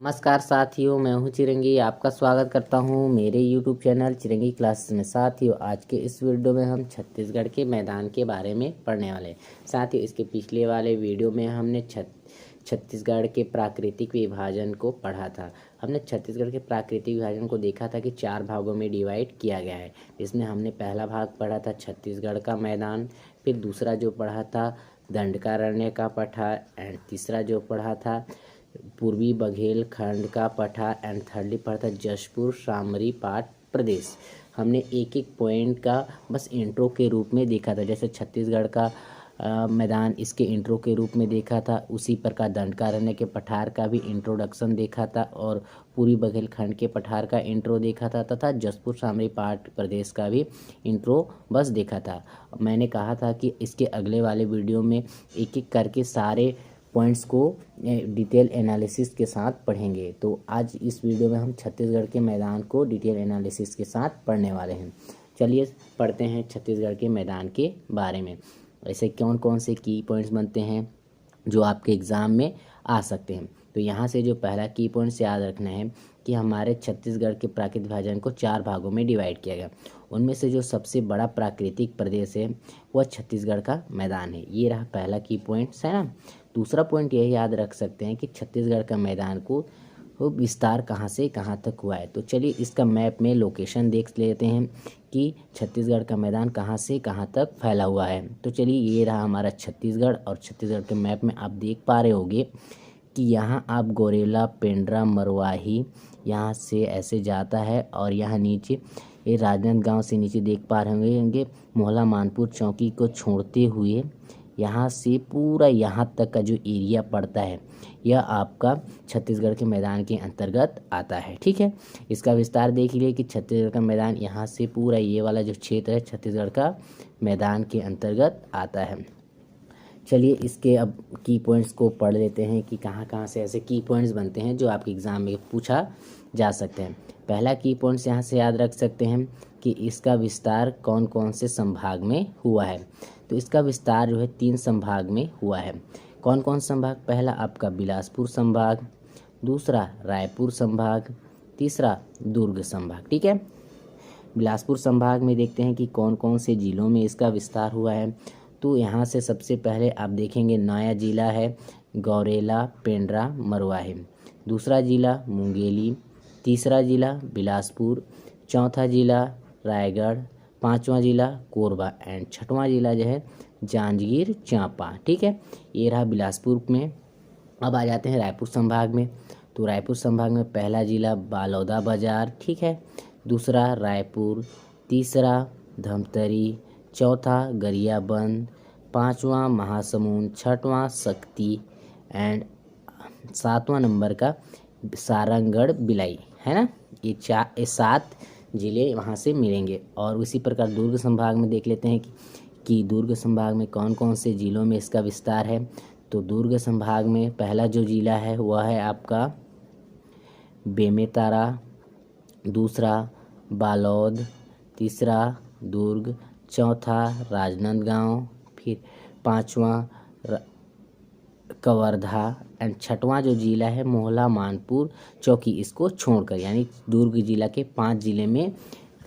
नमस्कार साथियों, मैं हूं चिरंगी। आपका स्वागत करता हूं मेरे YouTube चैनल चिरंगी क्लासेस में। साथियों, आज के इस वीडियो में हम छत्तीसगढ़ के मैदान के बारे में पढ़ने वाले हैं। साथियों, इसके पिछले वाले वीडियो में हमने छत्तीसगढ़ के प्राकृतिक विभाजन को पढ़ा था। हमने छत्तीसगढ़ के प्राकृतिक विभाजन को देखा था कि 4 भागों में डिवाइड किया गया है। इसमें हमने पहला भाग पढ़ा था छत्तीसगढ़ का मैदान, फिर दूसरा जो पढ़ा था दंडकारण्य का पठार, एंड तीसरा जो पढ़ा था पूर्वी बघेलखंड का पठार, एंड थर्डली पढ़ा था जशपुर सामरी पाट प्रदेश। हमने एक एक पॉइंट का बस इंट्रो के रूप में देखा था। जैसे छत्तीसगढ़ का मैदान इसके इंट्रो के रूप में देखा था, उसी प्रकार दंडकारण्य के पठार का भी इंट्रोडक्शन देखा था, और पूर्वी बघेलखंड के पठार का इंट्रो देखा था, तथा जशपुर सामरी पाट प्रदेश का भी इंट्रो बस देखा था। मैंने कहा था कि इसके अगले वाले वीडियो में एक एक करके सारे पॉइंट्स को डिटेल एनालिसिस के साथ पढ़ेंगे। तो आज इस वीडियो में हम छत्तीसगढ़ के मैदान को डिटेल एनालिसिस के साथ पढ़ने वाले हैं। चलिए पढ़ते हैं छत्तीसगढ़ के मैदान के बारे में। ऐसे कौन कौन से की पॉइंट्स बनते हैं जो आपके एग्ज़ाम में आ सकते हैं। तो यहाँ से जो पहला की पॉइंट्स याद रखना है कि हमारे छत्तीसगढ़ के प्राकृतिक विभाजन को 4 भागों में डिवाइड किया गया। उनमें से जो सबसे बड़ा प्राकृतिक प्रदेश है वह छत्तीसगढ़ का मैदान है। ये रहा पहला की पॉइंट्स है ना। दूसरा पॉइंट यह याद रख सकते हैं कि छत्तीसगढ़ का मैदान को विस्तार कहाँ से कहाँ तक हुआ है। तो चलिए इसका मैप में लोकेशन देख लेते हैं कि छत्तीसगढ़ का मैदान कहाँ से कहाँ तक फैला हुआ है। तो चलिए ये रहा हमारा छत्तीसगढ़, और छत्तीसगढ़ के मैप में आप देख पा रहे होंगे कि यहाँ आप गौरेला, पेंड्रा, मरवाही यहाँ से ऐसे जाता है, और यहाँ नीचे ये राजनांदगांव से नीचे देख पा रहे होंगे मोहला मानपुर चौकी को छोड़ते हुए यहाँ से पूरा यहाँ तक का जो एरिया पड़ता है यह आपका छत्तीसगढ़ के मैदान के अंतर्गत आता है। ठीक है, इसका विस्तार देख लीजिए कि छत्तीसगढ़ का मैदान यहाँ से पूरा ये वाला जो क्षेत्र है छत्तीसगढ़ का मैदान के अंतर्गत आता है। चलिए इसके अब की पॉइंट्स को पढ़ लेते हैं कि कहाँ कहाँ से ऐसे की पॉइंट्स बनते हैं जो आपके एग्ज़ाम में पूछा जा सकते हैं। पहला की पॉइंट्स यहाँ से याद रख सकते हैं कि इसका विस्तार कौन कौन से संभाग में हुआ है। तो इसका विस्तार जो है 3 संभाग में हुआ है। कौन कौन संभाग? पहला आपका बिलासपुर संभाग, दूसरा रायपुर संभाग, तीसरा दुर्ग संभाग। ठीक है, बिलासपुर संभाग में देखते हैं कि कौन कौन से जिलों में इसका विस्तार हुआ है। तो यहाँ से सबसे पहले आप देखेंगे नया जिला है गौरेला, पेंड्रा, मरवाही। दूसरा जिला मुंगेली, तीसरा जिला बिलासपुर, चौथा जिला रायगढ़, पांचवा जिला कोरबा, एंड छठवां जिला जो है जांजगीर चांपा। ठीक है, ये रहा बिलासपुर में। अब आ जाते हैं रायपुर संभाग में। तो रायपुर संभाग में पहला जिला बालौदा बाजार, ठीक है, दूसरा रायपुर, तीसरा धमतरी, चौथा गरियाबंद, पांचवा महासमुंद, छठवां शक्ति, एंड 7वां नंबर का सारंगढ़ बिलाई है ना। ये 7 जिले वहाँ से मिलेंगे। और उसी प्रकार दुर्ग संभाग में देख लेते हैं कि दुर्ग संभाग में कौन कौन से जिलों में इसका विस्तार है। तो दुर्ग संभाग में पहला जो जिला है वह है आपका बेमेतरा, दूसरा बालोद, तीसरा दुर्ग, चौथा राजनांदगांव, फिर पांचवा कवर्धा, एंड छठवां जो जिला है मोहला मानपुर चौकी, इसको छोड़कर, यानी दुर्ग जिला के 5 जिले में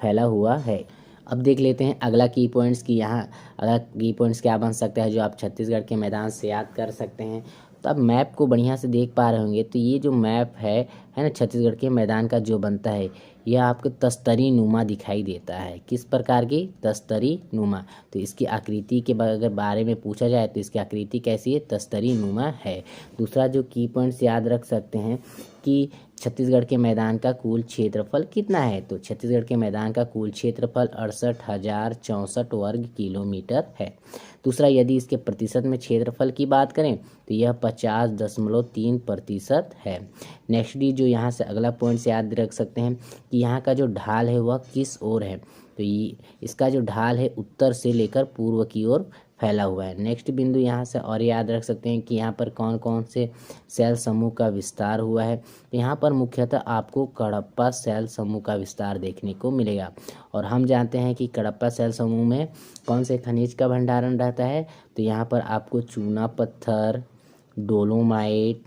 फैला हुआ है। अब देख लेते हैं अगला की पॉइंट्स की यहाँ अगला की पॉइंट्स क्या बन सकता है जो आप छत्तीसगढ़ के मैदान से याद कर सकते हैं। तो आप मैप को बढ़िया से देख पा रहे होंगे। तो ये जो मैप है ना छत्तीसगढ़ के मैदान का जो बनता है यह आपको तस्तरी नुमा दिखाई देता है। किस प्रकार की? तस्तरी नुमा। तो इसकी आकृति के अगर बारे में पूछा जाए तो इसकी आकृति कैसी है? तस्तरी नुमा है। दूसरा जो की पॉइंट्स याद रख सकते हैं कि छत्तीसगढ़ के मैदान का कुल क्षेत्रफल कितना है। तो छत्तीसगढ़ के मैदान का कुल क्षेत्रफल 68,064 वर्ग किलोमीटर है। दूसरा, यदि इसके प्रतिशत में क्षेत्रफल की बात करें तो यह 50.3% है। नेक्स्ट डी जो यहाँ से अगला पॉइंट से याद रख सकते हैं कि यहाँ का जो ढाल है वह किस ओर है। तो ये इसका जो ढाल है उत्तर से लेकर पूर्व की ओर फैला हुआ है। नेक्स्ट बिंदु यहाँ से और याद रख सकते हैं कि यहाँ पर कौन कौन से सेल समूह का विस्तार हुआ है। तो यहाँ पर मुख्यतः आपको कडप्पा सेल समूह का विस्तार देखने को मिलेगा। और हम जानते हैं कि कडप्पा सेल समूह में कौन से खनिज का भंडारण रहता है। तो यहाँ पर आपको चूना पत्थर, डोलोमाइट,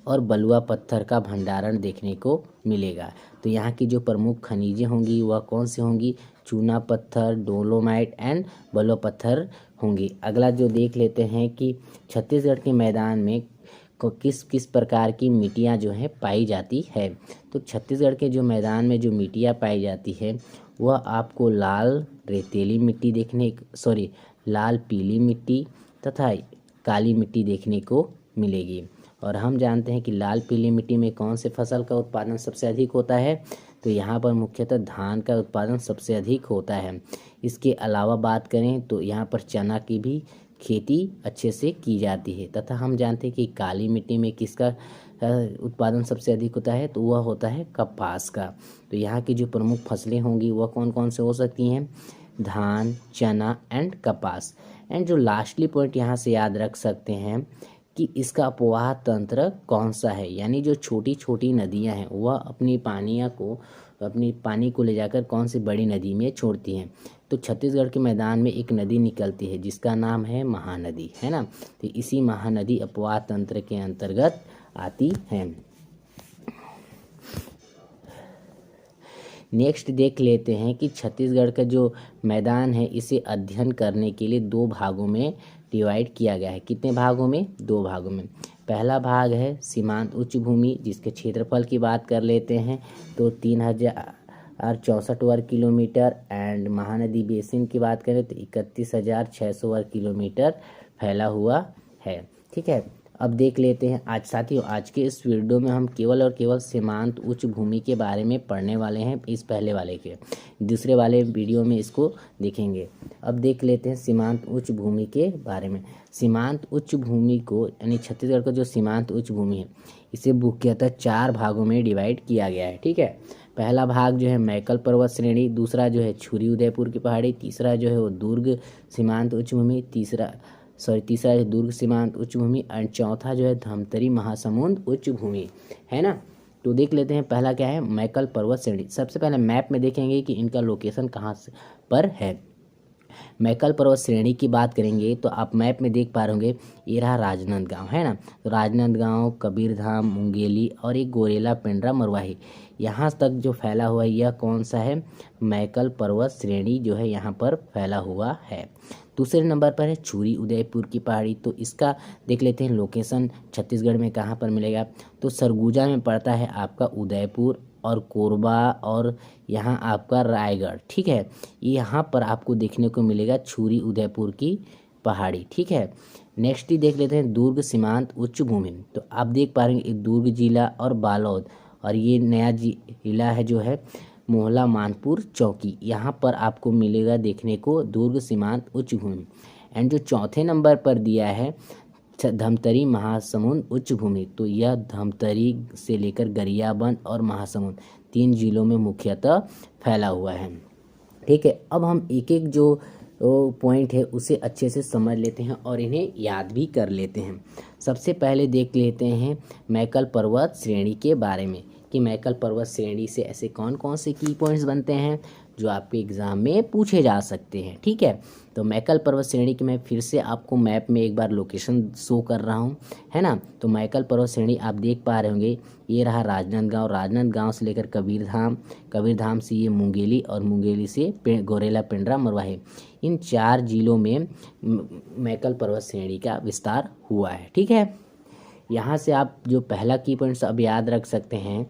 और बलुआ पत्थर का भंडारण देखने को मिलेगा। तो यहाँ की जो प्रमुख खनिजें होंगी वह कौन सी होंगी? चूना पत्थर, डोलोमाइट एंड बलुआ पत्थर होंगी। अगला जो देख लेते हैं कि छत्तीसगढ़ के मैदान में किस किस प्रकार की मिट्टियाँ जो है पाई जाती है। तो छत्तीसगढ़ के जो मैदान में जो मिट्टियाँ पाई जाती है वह आपको लाल रेतीली मिट्टी लाल पीली मिट्टी तथा काली मिट्टी देखने को मिलेगी। और हम जानते हैं कि लाल पीली मिट्टी में कौन से फसल का उत्पादन सबसे अधिक होता है? तो यहाँ पर मुख्यतः धान का उत्पादन सबसे अधिक होता है। इसके अलावा बात करें तो यहाँ पर चना की भी खेती अच्छे से की जाती है। तथा हम जानते हैं कि काली मिट्टी में किसका उत्पादन सबसे अधिक होता है? तो वह होता है कपास का। तो यहाँ की जो प्रमुख फसलें होंगी वह कौन कौन से हो सकती हैं? धान, चना एंड कपास। एंड जो लास्टली पॉइंट यहाँ से याद रख सकते हैं कि इसका अपवाह तंत्र कौन सा है, यानी जो छोटी छोटी नदियाँ हैं वह अपनी पानी को ले जाकर कौन सी बड़ी नदी में छोड़ती हैं। तो छत्तीसगढ़ के मैदान में एक नदी निकलती है जिसका नाम है महानदी, है ना। तो इसी महानदी अपवाह तंत्र के अंतर्गत आती है। नेक्स्ट देख लेते हैं कि छत्तीसगढ़ का जो मैदान है इसे अध्ययन करने के लिए 2 भागों में डिवाइड किया गया है। कितने भागों में? 2 भागों में। पहला भाग है सीमांत उच्च भूमि, जिसके क्षेत्रफल की बात कर लेते हैं तो 3064 वर्ग किलोमीटर। एंड महानदी बेसिन की बात करें तो 31,600 वर्ग किलोमीटर फैला हुआ है। ठीक है, अब देख लेते हैं आज के इस वीडियो में हम केवल और केवल सीमांत उच्च भूमि के बारे में पढ़ने वाले हैं। इस पहले वाले के दूसरे वाले वीडियो में इसको देखेंगे। अब देख लेते हैं सीमांत उच्च भूमि के बारे में। सीमांत उच्च भूमि को यानी छत्तीसगढ़ का जो सीमांत उच्च भूमि है इसे मुख्यतः 4 भागों में डिवाइड किया गया है। ठीक है, पहला भाग जो है मैकल पर्वत श्रेणी, दूसरा जो है छुरी उदयपुर की पहाड़ी, तीसरा जो है वो दुर्ग सीमांत उच्च भूमि, तीसरा है दुर्ग सीमांत उच्च भूमि एंड चौथा जो है धमतरी महासमुंद उच्च भूमि, है ना। तो देख लेते हैं पहला क्या है, मैकल पर्वत श्रेणी। सबसे पहले मैप में देखेंगे कि इनका लोकेशन कहाँ पर है। मैकल पर्वत श्रेणी की बात करेंगे तो आप मैप में देख पा रहे होंगे ये रहा राजनांदगांव, है ना। तो राजनांदगांव, कबीरधाम, मुंगेली और एक गोरेला पेंड्रा मरवाही, यहाँ तक जो फैला हुआ है यह कौन सा है? मैकल पर्वत श्रेणी जो है यहाँ पर फैला हुआ है। दूसरे नंबर पर है छुरी उदयपुर की पहाड़ी। तो इसका देख लेते हैं लोकेशन छत्तीसगढ़ में कहाँ पर मिलेगा। तो सरगुजा में पड़ता है आपका उदयपुर और कोरबा और यहाँ आपका रायगढ़। ठीक है, यहाँ पर आपको देखने को मिलेगा छुरी उदयपुर की पहाड़ी। ठीक है, नेक्स्ट ही देख लेते हैं दुर्ग सीमांत उच्च भूमि। तो आप देख पा रहे हैं दुर्ग जिला और बालोद, और ये नया जिला है जो है मोहला मानपुर चौकी, यहाँ पर आपको मिलेगा देखने को दुर्ग सीमांत उच्च भूमि। एंड जो चौथे नंबर पर दिया है धमतरी महासमुंद उच्च भूमि, तो यह धमतरी से लेकर गरियाबंद और महासमुंद 3 जिलों में मुख्यतः फैला हुआ है। ठीक है, अब हम एक एक जो पॉइंट है उसे अच्छे से समझ लेते हैं और इन्हें याद भी कर लेते हैं। सबसे पहले देख लेते हैं मैकल पर्वत श्रेणी के बारे में कि मैकल पर्वत श्रेणी से ऐसे कौन कौन से की पॉइंट्स बनते हैं जो आपके एग्ज़ाम में पूछे जा सकते हैं। ठीक है, तो मैकल पर्वत श्रेणी की मैं फिर से आपको मैप में एक बार लोकेशन शो कर रहा हूँ, है ना। तो मैकल पर्वत श्रेणी आप देख पा रहे होंगे ये रहा राजनांदगांव, राजनांदगांव से लेकर कबीरधाम, कबीरधाम से ये मुंगेली और मुंगेली से गोरेला पेंड्रा मरवाही, इन 4 जिलों में मैकल पर्वत श्रेणी का विस्तार हुआ है। ठीक है, यहाँ से आप जो पहला की पॉइंट्स अब याद रख सकते हैं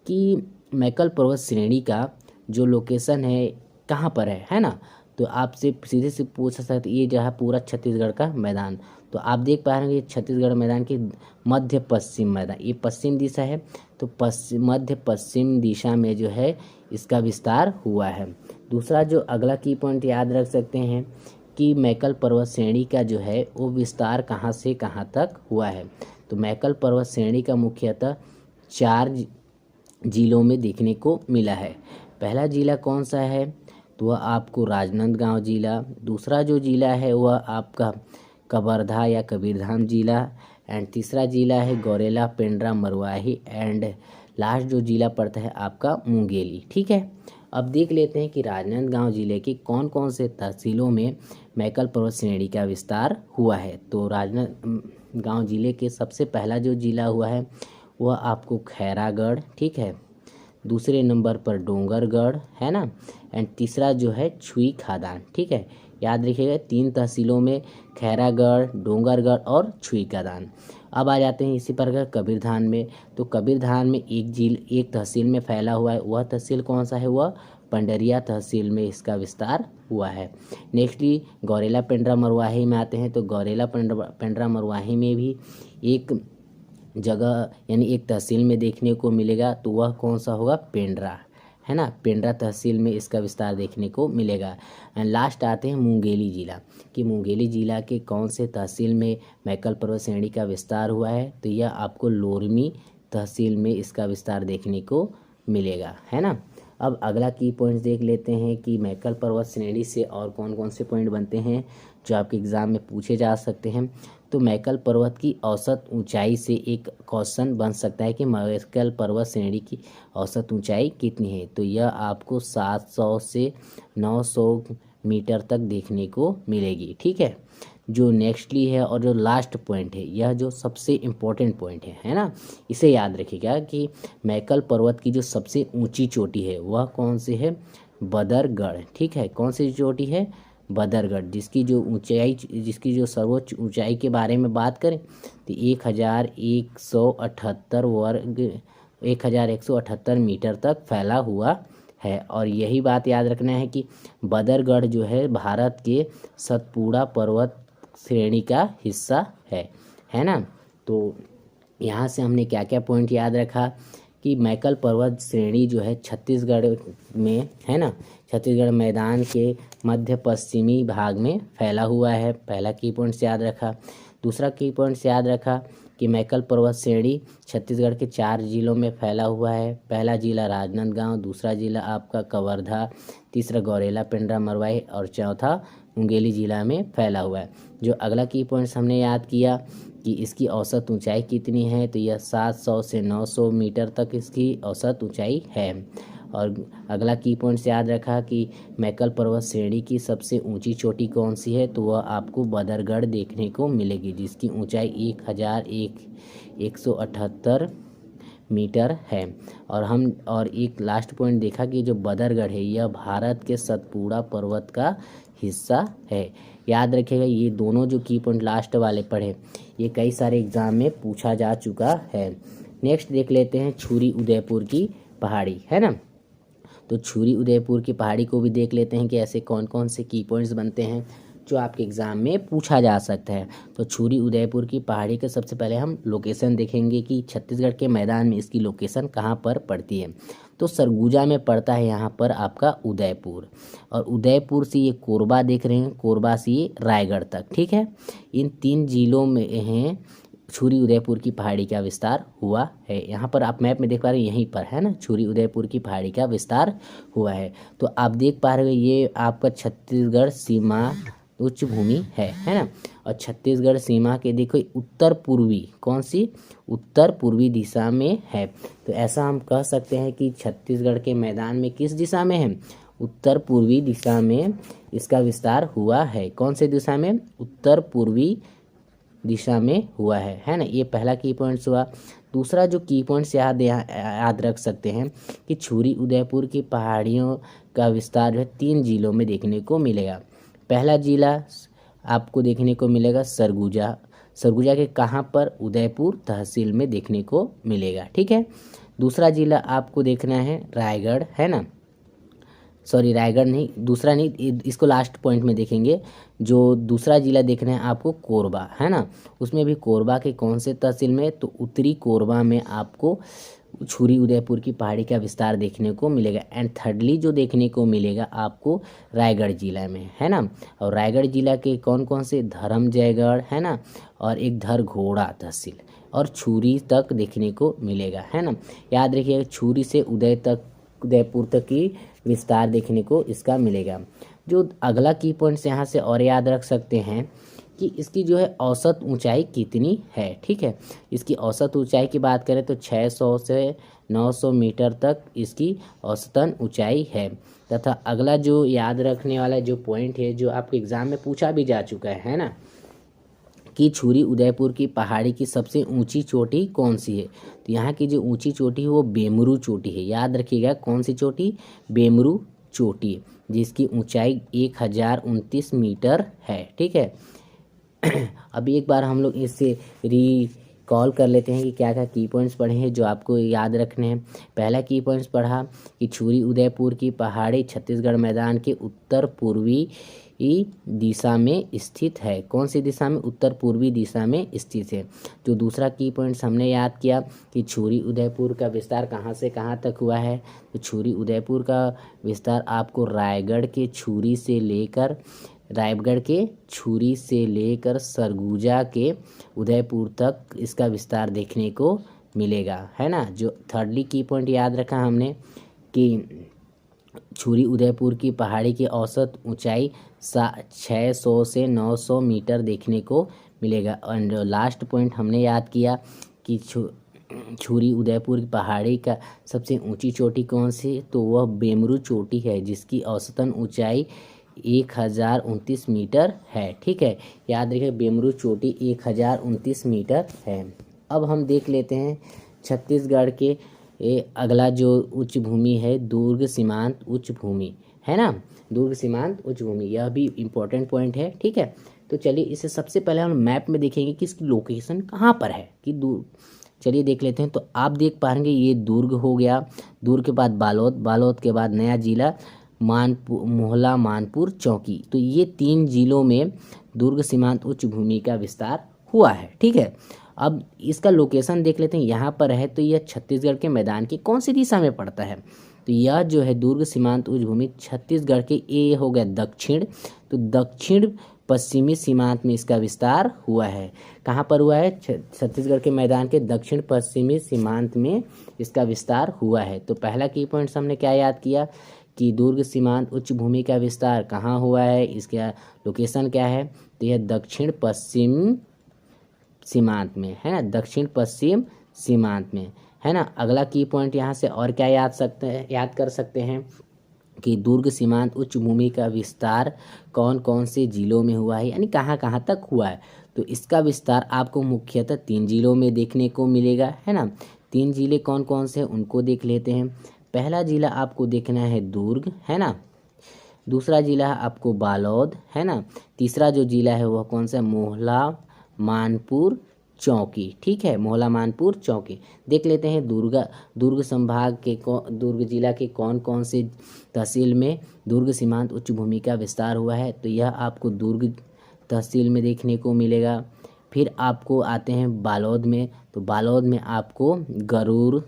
कि मैकल पर्वत श्रेणी का जो लोकेशन है कहाँ पर है ना। तो आपसे सीधे से पूछ सकते ये जो है पूरा छत्तीसगढ़ का मैदान। तो आप देख पा रहे हैं ये छत्तीसगढ़ मैदान की मध्य पश्चिम मैदान, ये पश्चिम दिशा है, तो मध्य पश्चिम दिशा में जो है इसका विस्तार हुआ है। दूसरा जो अगला की पॉइंट याद रख सकते हैं कि मैकल पर्वत श्रेणी का जो है वो विस्तार कहाँ से कहाँ तक हुआ है। तो मैकल पर्वत श्रेणी का मुख्यतः 4 जिलों में देखने को मिला है। पहला जिला कौन सा है? तो वह आपको राजनांदगांव जिला, दूसरा जो जिला है वह आपका कवर्धा या कबीरधाम जिला, एंड तीसरा जिला है गोरेला पेंड्रा मरवाही, एंड लास्ट जो जिला पड़ता है आपका मुंगेली। ठीक है, अब देख लेते हैं कि राजनांदगांव जिले के कौन कौन से तहसीलों में मैकल पर्वत श्रेणी का विस्तार हुआ है। तो राजनांदगांव जिले के सबसे पहला जो जिला हुआ है वह आपको खैरागढ़, ठीक है, दूसरे नंबर पर डोंगरगढ़, है ना, एंड तीसरा जो है छुई खादान, ठीक है। याद रखिएगा 3 तहसीलों में खैरागढ़, डोंगरगढ़ और छुई खादान। अब आ जाते हैं इसी प्रकार कबीरधाम में। तो कबीरधाम में एक तहसील में फैला हुआ है, वह तहसील कौन सा है, वह पंडरिया तहसील में इसका विस्तार हुआ है। नेक्स्टली गौरेला पेंड्रा मरवाही में आते हैं। तो गौरेला पेंड्रा मरवाही में भी एक जगह यानी एक तहसील में देखने को मिलेगा, तो वह कौन सा होगा, पेंड्रा, है ना, पेंड्रा तहसील में इसका विस्तार देखने को मिलेगा। एंड लास्ट आते हैं मुंगेली जिला, कि मुंगेली जिला के कौन से तहसील में मैकल पर्वत श्रेणी का विस्तार हुआ है, तो यह आपको लोरमी तहसील में इसका विस्तार देखने को मिलेगा, है ना। अब अगला की पॉइंट देख लेते हैं कि मैकल पर्वत श्रेणी से और कौन कौन से पॉइंट बनते हैं जो आपके एग्ज़ाम में पूछे जा सकते हैं। तो मैकल पर्वत की औसत ऊंचाई से एक क्वेश्चन बन सकता है कि मैकल पर्वत श्रेणी की औसत ऊंचाई कितनी है। तो यह आपको 700 से 900 मीटर तक देखने को मिलेगी, ठीक है। जो नेक्स्टली है और जो लास्ट पॉइंट है, यह जो सबसे इम्पोर्टेंट पॉइंट है ना, इसे याद रखिएगा कि मैकल पर्वत की जो सबसे ऊंची चोटी है वह कौन सी है, बदरगढ़, ठीक है। कौन सी चोटी है, बदरगढ़, जिसकी जो सर्वोच्च ऊंचाई के बारे में बात करें तो 1178 मीटर तक फैला हुआ है। और यही बात याद रखना है कि बदरगढ़ जो है भारत के सतपुड़ा पर्वत श्रेणी का हिस्सा है ना। तो यहाँ से हमने क्या क्या पॉइंट याद रखा कि मैकल पर्वत श्रेणी जो है छत्तीसगढ़ में, है ना, छत्तीसगढ़ मैदान के मध्य पश्चिमी भाग में फैला हुआ है, पहला की पॉइंट्स याद रखा। दूसरा की पॉइंट्स याद रखा कि मैकल पर्वत श्रेणी छत्तीसगढ़ के 4 जिलों में फैला हुआ है। पहला जिला राजनांदगांव, दूसरा जिला आपका कवर्धा, तीसरा गौरेला पेंड्रा मरवाही और चौथा मुंगेली जिला में फैला हुआ है। जो अगला की पॉइंट्स हमने याद किया कि इसकी औसत ऊंचाई कितनी है, तो यह 700 से 900 मीटर तक इसकी औसत ऊंचाई है। और अगला की पॉइंट्स याद रखा कि मैकल पर्वत श्रेणी की सबसे ऊंची चोटी कौन सी है, तो वह आपको बदरगढ़ देखने को मिलेगी, जिसकी ऊंचाई 1178 मीटर है। और एक लास्ट पॉइंट देखा कि जो बदरगढ़ है यह भारत के सतपुड़ा पर्वत का हिस्सा है। याद रखिएगा ये दोनों जो की पॉइंट लास्ट वाले पढ़े, ये कई सारे एग्जाम में पूछा जा चुका है। नेक्स्ट देख लेते हैं छुरी उदयपुर की पहाड़ी, है ना। तो छुरी उदयपुर की पहाड़ी को भी देख लेते हैं कि ऐसे कौन कौन से की पॉइंट्स बनते हैं जो आपके एग्ज़ाम में पूछा जा सकता है। तो छुरी उदयपुर की पहाड़ी के सबसे पहले हम लोकेशन देखेंगे कि छत्तीसगढ़ के मैदान में इसकी लोकेशन कहाँ पर पड़ती है। तो सरगुजा में पड़ता है यहाँ पर आपका उदयपुर, और उदयपुर से ये कोरबा देख रहे हैं, कोरबा से ये रायगढ़ तक, ठीक है। इन 3 जिलों में हैं छुरी उदयपुर की पहाड़ी का विस्तार हुआ है। यहाँ पर आप मैप में देख पा रहे हैं, यहीं पर है ना छुरी उदयपुर की पहाड़ी का विस्तार हुआ है। तो आप देख पा रहे हो ये आपका छत्तीसगढ़ सीमा उच्च भूमि है ना। और छत्तीसगढ़ सीमा के देखो उत्तर पूर्वी, कौन सी, उत्तर पूर्वी दिशा में है। तो ऐसा हम कह सकते हैं कि छत्तीसगढ़ के मैदान में किस दिशा में है, उत्तर पूर्वी दिशा में इसका विस्तार हुआ है। कौन से दिशा में, उत्तर पूर्वी दिशा में हुआ है ना। ये पहला की पॉइंट्स हुआ। दूसरा जो की पॉइंट्स याद रख सकते हैं कि छुरी उदयपुर की पहाड़ियों का विस्तार जो है 3 जिलों में देखने को मिलेगा। पहला जिला आपको देखने को मिलेगा सरगुजा, सरगुजा के कहाँ पर, उदयपुर तहसील में देखने को मिलेगा, ठीक है। दूसरा जिला आपको देखना है रायगढ़, है ना, सॉरी रायगढ़ नहीं, दूसरा नहीं, इसको लास्ट पॉइंट में देखेंगे। जो दूसरा जिला देखना है आपको कोरबा, है ना, उसमें भी कोरबा के कौन से तहसील में, तो उत्तरी कोरबा में आपको छुरी उदयपुर की पहाड़ी का विस्तार देखने को मिलेगा। एंड थर्डली जो देखने को मिलेगा आपको रायगढ़ जिला में, है ना। और रायगढ़ जिला के कौन कौन से, धर्मजयगढ़, है ना, और एक धरघोड़ा तहसील और छुरी तक देखने को मिलेगा, है ना। याद रखिएगा छुरी से उदयपुर तक की विस्तार देखने को इसका मिलेगा। जो अगला की पॉइंट्स यहाँ से और याद रख सकते हैं कि इसकी जो है औसत ऊंचाई कितनी है, ठीक है। इसकी औसत ऊंचाई की बात करें तो 600 से 900 मीटर तक इसकी औसतन ऊंचाई है। तथा अगला जो याद रखने वाला जो पॉइंट है जो आपके एग्ज़ाम में पूछा भी जा चुका है ना, कि छुरी उदयपुर की पहाड़ी की सबसे ऊंची चोटी कौन सी है। तो यहाँ की जो ऊंची चोटी है वो बेमरू चोटी है। याद रखिएगा कौन सी चोटी, बेमरू चोटी, जिसकी ऊंचाई 1029 मीटर है। ठीक है। अभी एक बार हम लोग इससे रिकॉल कर लेते हैं कि क्या क्या की पॉइंट्स पढ़े हैं जो आपको याद रखने हैं। पहला की पॉइंट्स पढ़ा कि छुरी उदयपुर की पहाड़ी छत्तीसगढ़ मैदान के उत्तर पूर्वी दिशा में स्थित है। कौन सी दिशा में, उत्तर पूर्वी दिशा में स्थित है। तो दूसरा की पॉइंट्स हमने याद किया कि छुरी उदयपुर का विस्तार कहाँ से कहाँ तक हुआ है। तो छुरी उदयपुर का विस्तार आपको रायगढ़ के छुरी से लेकर सरगुजा के उदयपुर तक इसका विस्तार देखने को मिलेगा, है ना। जो थर्डली की पॉइंट याद रखा हमने कि छुरी उदयपुर की पहाड़ी की औसत ऊंचाई 600 से 900 मीटर देखने को मिलेगा। एंड लास्ट पॉइंट हमने याद किया कि छुरी उदयपुर की पहाड़ी का सबसे ऊंची चोटी कौन सी, तो वह बेमरू चोटी है जिसकी औसतन ऊंचाई 1029 मीटर है। ठीक है, याद रखिए बेमरू चोटी 1029 मीटर है। अब हम देख लेते हैं छत्तीसगढ़ के अगला जो उच्च भूमि है दुर्ग सीमांत उच्च भूमि, है ना। दुर्ग सीमांत उच्च भूमि, यह भी इम्पोर्टेंट पॉइंट है। ठीक है, तो चलिए इसे सबसे पहले हम मैप में देखेंगे कि इसकी लोकेशन कहाँ पर है कि चलिए देख लेते हैं। तो आप देख पाएंगे ये दुर्ग हो गया, दुर्ग के बाद बालोद के बाद नया जिला मोहला मानपुर चौकी। तो ये 3 जिलों में दुर्ग सीमांत उच्च भूमि का विस्तार हुआ है। ठीक है, अब इसका लोकेशन देख लेते हैं। यहाँ पर है तो यह छत्तीसगढ़ के मैदान की कौन सी दिशा में पड़ता है। तो यह जो है दुर्ग सीमांत उच्च भूमि छत्तीसगढ़ के ए हो गया दक्षिण, तो दक्षिण पश्चिमी सीमांत में इसका विस्तार हुआ है। कहाँ पर हुआ है, छत्तीसगढ़ के मैदान के दक्षिण पश्चिमी सीमांत में इसका विस्तार हुआ है। तो पहला की पॉइंट्स हमने क्या याद किया कि दुर्ग सीमांत उच्च भूमि का विस्तार कहाँ हुआ है, इसका लोकेशन क्या है, तो यह दक्षिण पश्चिम सीमांत में, है ना, दक्षिण पश्चिम सीमांत में, है ना। अगला की पॉइंट यहाँ से और क्या याद कर सकते हैं कि दुर्ग सीमांत उच्च भूमि का विस्तार कौन कौन से जिलों में हुआ है, यानी कहाँ कहाँ तक हुआ है। तो इसका विस्तार आपको मुख्यतः 3 जिलों में देखने को मिलेगा, है ना। 3 जिले कौन कौन से उनको देख लेते हैं। पहला जिला आपको देखना है दुर्ग, है ना। दूसरा जिला है आपको बालोद, है ना। तीसरा जो जिला है वह कौन सा, मोहला मानपुर चौकी। ठीक है, मोहला मानपुर चौकी। देख लेते हैं दुर्ग संभाग के दुर्ग जिला के कौन कौन से तहसील में दुर्ग सीमांत उच्च भूमि का विस्तार हुआ है। तो यह आपको दुर्ग तहसील में देखने को मिलेगा। फिर आपको आते हैं बालोद में, तो बालोद में आपको गरूर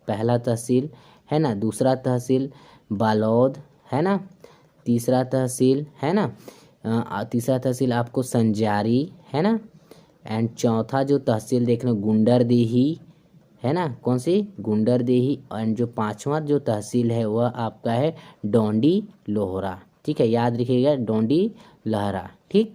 पहला तहसील, है ना। दूसरा तहसील बालोद, है ना। तीसरा तहसील, है ना, तीसरा तहसील आपको संजारी, है ना। एंड चौथा जो तहसील देखना गुंडरदेही, है ना, कौन सी, गुंडरदेही। एंड जो 5वां जो तहसील है वह आपका है डोंडी लोहरा। ठीक है, याद रखिएगा डोंडी लहरा। ठीक,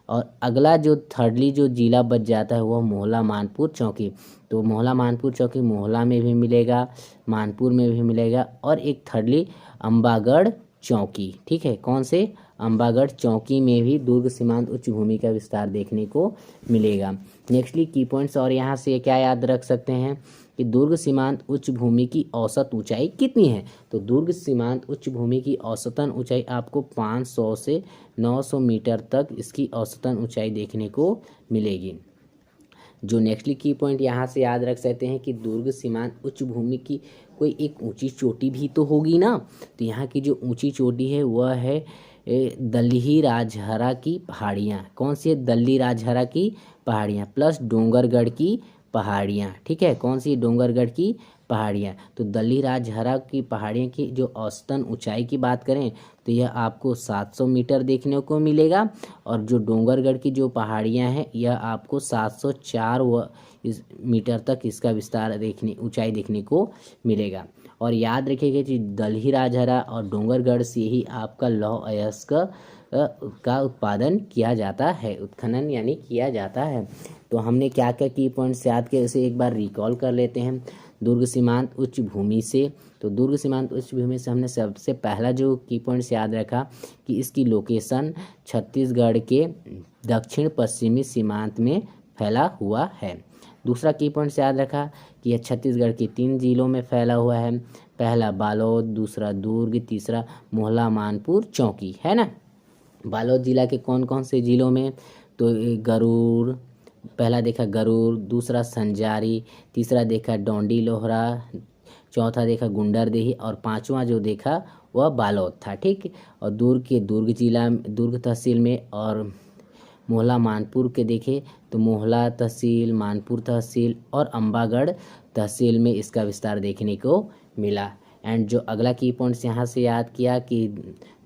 और अगला जो थर्डली जो जिला बच जाता है वह मोहला मानपुर चौकी। तो मोहला मानपुर चौकी मोहला में भी मिलेगा, मानपुर में भी मिलेगा, और एक थर्डली अम्बागढ़ चौकी। ठीक है, कौन से, अम्बागढ़ चौकी में भी दुर्ग सीमांत उच्च भूमि का विस्तार देखने को मिलेगा। नेक्स्टली की पॉइंट्स और यहाँ से क्या याद रख सकते हैं कि दुर्ग सीमांत उच्च भूमि की औसत ऊंचाई कितनी है। तो दुर्ग सीमांत उच्च भूमि की औसतन ऊंचाई आपको 500 से 900 मीटर तक इसकी औसतन ऊंचाई देखने को मिलेगी। जो नेक्स्टली की पॉइंट यहाँ से याद रख सकते हैं कि दुर्ग सीमांत उच्च भूमि की कोई एक ऊंची चोटी भी तो होगी ना। तो यहाँ की जो ऊंची चोटी है वह है दल्ही राजहरा की पहाड़ियाँ। कौन सी है, दल्ली राजहरा की पहाड़ियाँ प्लस डोंगरगढ़ की पहाड़ियाँ। ठीक है, कौन सी, डोंगरगढ़ की पहाड़ियाँ। तो दल्ली राजहरा की पहाड़ियों की जो औसतन ऊंचाई की बात करें तो यह आपको 700 मीटर देखने को मिलेगा, और जो डोंगरगढ़ की जो पहाड़ियाँ हैं यह आपको 704 मीटर तक इसका विस्तार ऊंचाई देखने को मिलेगा। और याद रखिएगा कि दल्ही राजहरा और डोंगरगढ़ से ही आपका लौह अयस्क का उत्पादन किया जाता है, उत्खनन यानी किया जाता है। तो हमने क्या क्या की पॉइंट्स याद किए उसे एक बार रिकॉल कर लेते हैं। दुर्ग सीमांत उच्च भूमि से। तो दुर्ग सीमांत उच्च भूमि से हमने सबसे पहला जो की पॉइंट्स याद रखा कि इसकी लोकेशन छत्तीसगढ़ के दक्षिण पश्चिमी सीमांत में फैला हुआ है। दूसरा की पॉइंट्स याद रखा कि यह छत्तीसगढ़ के 3 जिलों में फैला हुआ है। पहला बालोद, दूसरा दुर्ग, तीसरा मोहला मानपुर चौकी, है ना। बालोद जिला के कौन कौन से जिलों में, तो गरुड़, पहला देखा गरुड़, दूसरा संजारी, तीसरा देखा डोंडी लोहरा, चौथा देखा गुंडरदेही और पांचवा जो देखा वह बालोद था, ठीक। और दुर्ग जिला, दुर्ग तहसील में, और मोहला मानपुर के देखे तो मोहला तहसील, मानपुर तहसील और अम्बागढ़ तहसील में इसका विस्तार देखने को मिला। एंड जो अगला की पॉइंट्स यहाँ से याद किया कि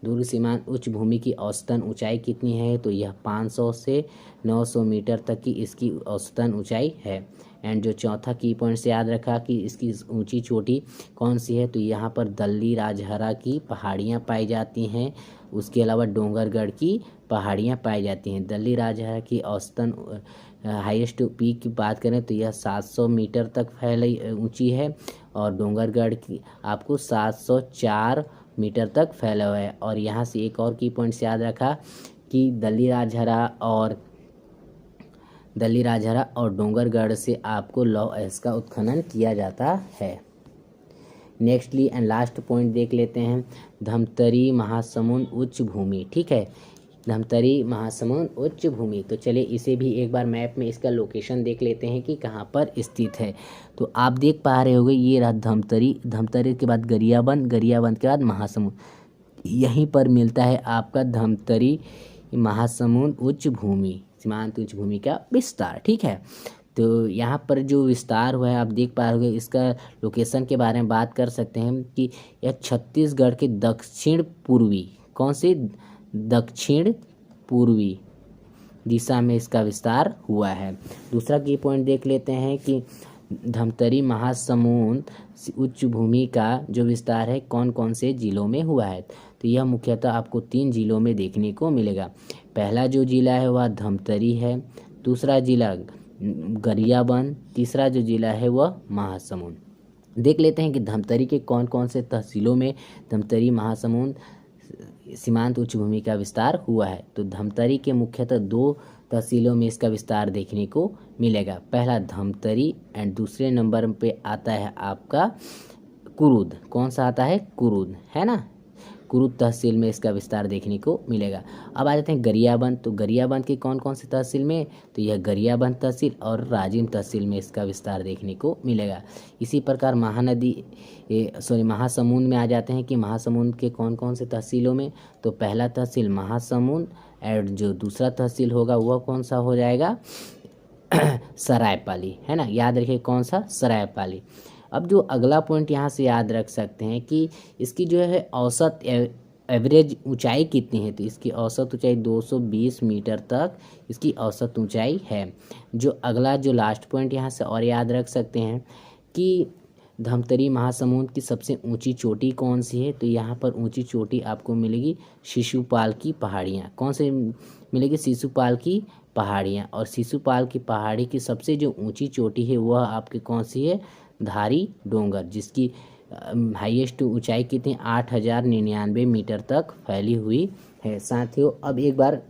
दुर्ग सीमांत उच्च भूमि की औसतन ऊंचाई कितनी है, तो यह 500 से 900 मीटर तक की इसकी औसतन ऊंचाई है। एंड जो चौथा की पॉइंट्स याद रखा कि इसकी ऊंची चोटी कौन सी है, तो यहाँ पर दल्ली राजहरा की पहाड़ियाँ पाई जाती हैं। उसके अलावा डोंगरगढ़ की पहाड़ियाँ पाई जाती हैं। दल्ली राजहरा की औसतन हाईएस्ट पीक की बात करें तो यह 700 मीटर तक फैली ऊंची है, और डोंगरगढ़ की आपको 704 मीटर तक फैला हुआ है। और यहाँ से एक और की पॉइंट्स याद रखा कि दल्ली राजहरा और डोंगरगढ़ से आपको लौह अयस्क का उत्खनन किया जाता है। नेक्स्टली एंड लास्ट पॉइंट देख लेते हैं, धमतरी महासमुंद उच्च भूमि, ठीक है। धमतरी महासमुंद उच्च भूमि, तो चलिए इसे भी एक बार मैप में इसका लोकेशन देख लेते हैं कि कहाँ पर स्थित है। तो आप देख पा रहे होंगे ये रहा धमतरी, धमतरी के बाद गरियाबंद, गरियाबंद के बाद महासमुंद, यहीं पर मिलता है आपका धमतरी महासमुंद उच्च भूमि, सीमांत उच्च भूमि का विस्तार, ठीक है। तो यहाँ पर जो विस्तार हुआ है आप देख पा रहे हो, इसका लोकेशन के बारे में बात कर सकते हैं कि यह छत्तीसगढ़ के दक्षिण पूर्वी, कौन सी, दक्षिण पूर्वी दिशा में इसका विस्तार हुआ है। दूसरा की पॉइंट देख लेते हैं कि धमतरी महासमुंद उच्च भूमि का जो विस्तार है कौन कौन से जिलों में हुआ है, तो यह मुख्यतः आपको 3 जिलों में देखने को मिलेगा। पहला जो जिला है वह धमतरी है, दूसरा जिला गरियाबंद, तीसरा जो जिला है वह महासमुंद। देख लेते हैं कि धमतरी के कौन कौन से तहसीलों में धमतरी महासमुंद सीमांत उच्च भूमि का विस्तार हुआ है। तो धमतरी के मुख्यतः 2 तहसीलों में इसका विस्तार देखने को मिलेगा। पहला धमतरी एंड दूसरे नंबर पे आता है आपका कुरुद, कौन सा आता है, कुरुद, है ना। कुरुद तहसील में इसका विस्तार देखने को मिलेगा। अब आ जाते हैं गरियाबंद, तो गरियाबंद के कौन कौन से तहसील में, तो यह गरियाबंद तहसील और राजिम तहसील में इसका विस्तार देखने को मिलेगा। इसी प्रकार महासमुंद में आ जाते हैं कि महासमुंद के कौन कौन से तहसीलों में, तो पहला तहसील महासमुंद और जो दूसरा तहसील होगा वह कौन सा हो जाएगा, सरायपाली, है ना, याद रखिए कौन सा, सरायपाली। अब जो अगला पॉइंट यहाँ से याद रख सकते हैं कि इसकी जो है औसत एवरेज ऊंचाई कितनी है, तो इसकी औसत ऊंचाई 220 मीटर तक इसकी औसत ऊंचाई है। जो अगला जो लास्ट पॉइंट यहाँ से और याद रख सकते हैं कि धमतरी महासमुंद की सबसे ऊंची चोटी कौन सी है, तो यहाँ पर ऊंची चोटी आपको मिलेगी शिशुपाल की पहाड़ियाँ, कौन से मिलेगी, शिशुपाल की पहाड़ियाँ। और शिशुपाल की पहाड़ी की सबसे जो ऊंची चोटी है वह आपकी कौन सी है, धारी डोंगर, जिसकी हाईएस्ट ऊंचाई कितनी, 8099 मीटर तक फैली हुई है। साथियों अब एक बार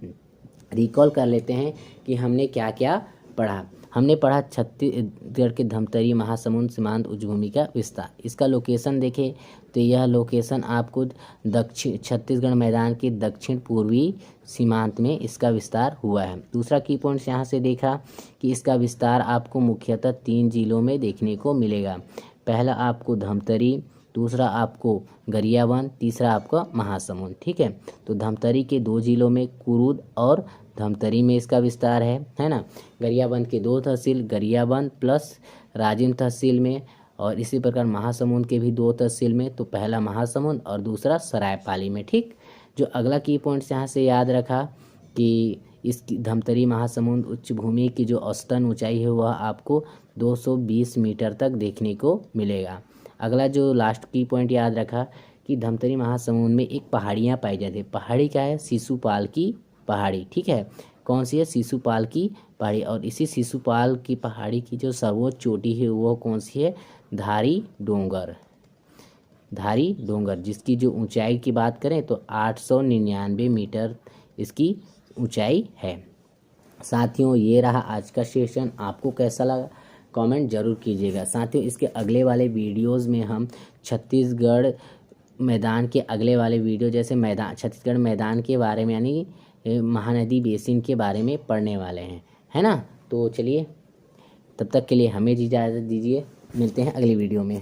रिकॉल कर लेते हैं कि हमने क्या क्या पढ़ा। हमने पढ़ा छत्तीसगढ़ के धमतरी महासमुंद सीमांत उच्च भूमि का विस्तार। इसका लोकेशन देखें तो यह लोकेशन आपको दक्षिण छत्तीसगढ़ मैदान के दक्षिण पूर्वी सीमांत में इसका विस्तार हुआ है। दूसरा की पॉइंट्स यहाँ से देखा कि इसका विस्तार आपको मुख्यतः 3 जिलों में देखने को मिलेगा। पहला आपको धमतरी, दूसरा आपको गरियाबंद, तीसरा आपका महासमुंद, ठीक है। तो धमतरी के 2 जिलों में कुरुद और धमतरी में इसका विस्तार है ना। गरियाबंद के 2 तहसील, गरियाबंद प्लस राजिम तहसील में, और इसी प्रकार महासमुंद के भी 2 तहसील में, तो पहला महासमुंद और दूसरा सरायपाली में, ठीक। जो अगला की पॉइंट्स यहाँ से याद रखा कि इसकी धमतरी महासमुंद उच्च भूमि की जो औसतन ऊंचाई है वह आपको 220 मीटर तक देखने को मिलेगा। अगला जो लास्ट की पॉइंट याद रखा कि धमतरी महासमुंद में एक पहाड़ियाँ पाई जाती है। पहाड़ी क्या है, शिशुपाल की पहाड़ी, ठीक है। कौन सी है, शिशुपाल की पहाड़ी। और इसी शिशुपाल की पहाड़ी की जो सर्वोच्च चोटी है वो कौन सी है, धारी डोंगर, जिसकी जो ऊंचाई की बात करें तो 899 मीटर इसकी ऊंचाई है। साथियों, ये रहा आज का सेशन। आपको कैसा लगा कमेंट जरूर कीजिएगा। साथियों, इसके अगले वाले वीडियोस में हम छत्तीसगढ़ मैदान के अगले वाले वीडियो जैसे छत्तीसगढ़ मैदान के बारे में, यानी महानदी बेसिन के बारे में पढ़ने वाले हैं, है ना। तो चलिए, तब तक के लिए हमें इजाज़त दीजिए, मिलते हैं अगली वीडियो में।